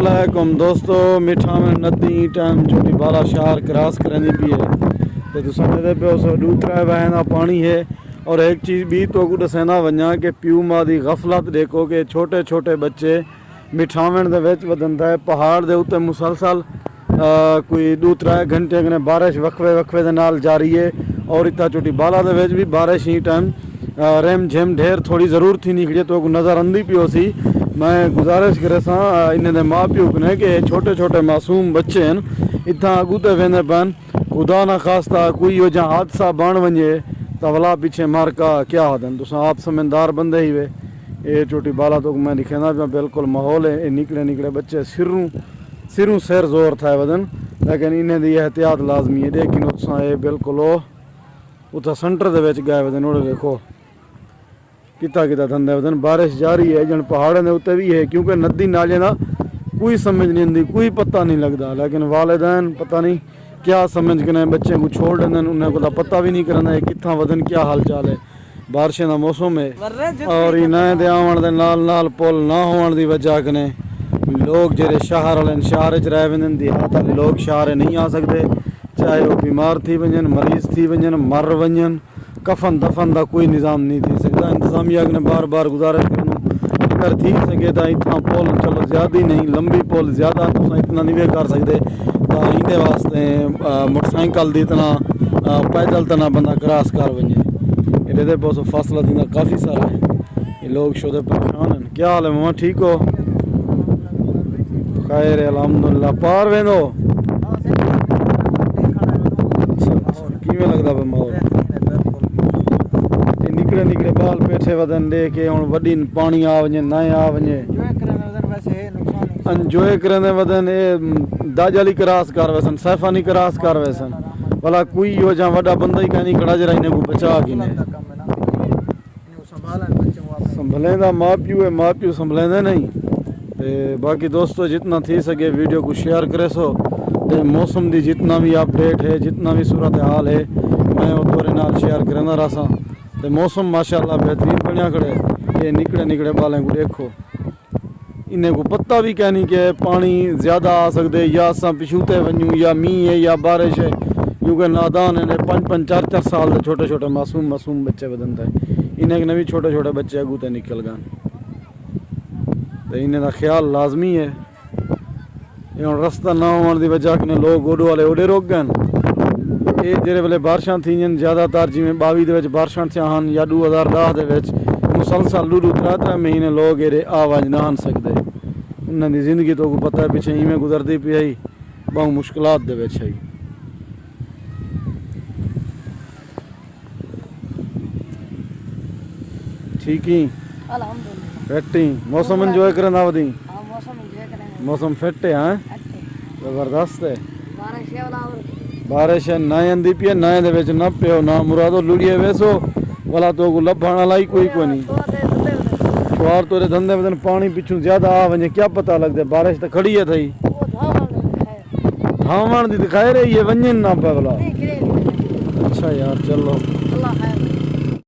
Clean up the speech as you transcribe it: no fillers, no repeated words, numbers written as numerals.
अस्सलामुअलैकुम दोस्तों, मिठा में नदी टाइम छोटी बाला शहर क्रॉस करनी भी है तो तुसा मेरे पे उस दूसरा वहना पानी है। और एक चीज़ भी तो को दसना वजा कि प्यू माँ की गफलत देखो कि छोटे छोटे बच्चे मिठावन दे विच वधंदा है। पहाड़ दे उत्ते मुसलसल कोई 2-3 घंटे कने बारिश वक्फे वक्फे दे नाल जारी है। और इतना छोटी बाला दे विच भी बारिश ही टाइम रेम झेम ढेर थोड़ी ज़रूर थी निकली तो नज़र आंदी पियो सी। मैं गुजारिश करे इन्हें माँ प्यो ने कि छोटे छोटे मासूम बच्चे हैं इतना अगू ते वेंदे पन खुदा ना खास्ता कोई हो जहाँ हादसा बन वजे तो भला पीछे मार का क्या हदन। तुस आप समझदार बंदे ही वे ये छोटी बाला तो मैं दिखेंदा पिया बिल्कुल माहौल है। निकले निकले बच्चे सिरों सैर जोर था वदन लेकिन इन्हें दी एहतियात लाजमी है। लेकिन तुसा ये बिल्कुल उतना सेंटर दे विच गए वदन ओड़े देखो किता किता धंधे वदन। बारिश जारी है जन पहाड़ों के उत्ते भी है क्योंकि नदी नाले का कोई समझ नहीं आती कोई पता नहीं लगता। लेकिन वालिदैन पता नहीं क्या समझ के बच्चे को छोड़ देंगे उन्हें को पता भी नहीं करना कितना वदन क्या हाल चाल है। बारिशों का मौसम है और इन्हें दे आवन दे नाल पुल ना होने की वजह कने लोग जेरे शहर वाले शहर च रह वेंदे देहात वाले लोग शहर नहीं आ सकते। चाहे वो बीमार थी वजन मरीज थी वजन मर वजन कफन दफन का कोई निज़ाम नहीं थी सकता। इंतजामिया ने बार बार गुजारिश करूँ अगर थी सके तो इतना पुल चलो ज़्यादा ही नहीं लंबी पुल ज़्यादा तो इतना नहीं वे कर सकते तो इन्हें वास्ते मोटरसाइकिल दी इतना पैदल तना बंदा क्रॉस कर वजे ये पास फासला दिन काफ़ी सारा है। ये लोग शोधे परेशान हैं। क्या हाल है मामा ठीक हो? खैर अल्हम्दुलिल्लाह पार वेंदो किवें लगदा पे माहौल निकले निकले बाल पेठे वदन दे के हुन वडी पानी आ वजे ना आ वजे एंजॉय करने वदन ए दाजाली क्रॉस कर वसन सैफानी क्रॉस कर वसन भला कोई हो जा वड़ा बंदा ही कहनी खड़ा जरा इन्हें को बचा के ने संभलेंदा माँ प्यू है माँ प्यू संभलेंदे नहीं। ते बाकी दोस्तों जितना थी सके वीडियो को शेयर करे सो ते मौसम की जितना भी अपडेट है जितना भी सूरत हाल है मैं वो तोरे नाल शेयर करना रहा। तो मौसम माशाल्लाह बेहतरीन बनया खड़े ये निकले निकले बालें को देखो इन्हें को पता भी कहनी कि पानी ज़्यादा आ सकते या असा पिछूते वजूँ या मीह है या बारिश है क्योंकि नादान है 5-4 साल के छोटे छोटे मासूम बच्चे बदनते हैं इन्हें ने भी छोटे छोटे बच्चे अगू ते निकल गए तो इन्हें का ख्याल लाजमी है। ये रस्ता ना होने की वजह कने लोग ओडो वाले ओडे रोक गए। ये जेरे वेले बारिशां थी ज़्यादातर जिमें 22 के बारिशां थियां या 2010 के मुसलसल 2-3 महीने लोग ये आवाज ना आन सकते उन्होंने जिंदगी तो को पता है पिछे इवें गुजरती पी आई बहु मुश्किलात दे विच है। ठीक ही फिट ही मौसम एंजॉय करना वधी मौसम फिट है हाँ जबरदस्त है। बारिश ना आंदी पी ना दे विच ना पियो ना मुरादो लुड़िए वैसो भला तो को लभण वाला ही कोई नहीं छुआर तोरे धंधे वदन पानी पिछू ज्यादा आ वजे क्या पता लगता बारिश तो खड़ी है थी धावण दी दिखाई रही है वंजन ना पे भला। अच्छा यार चलो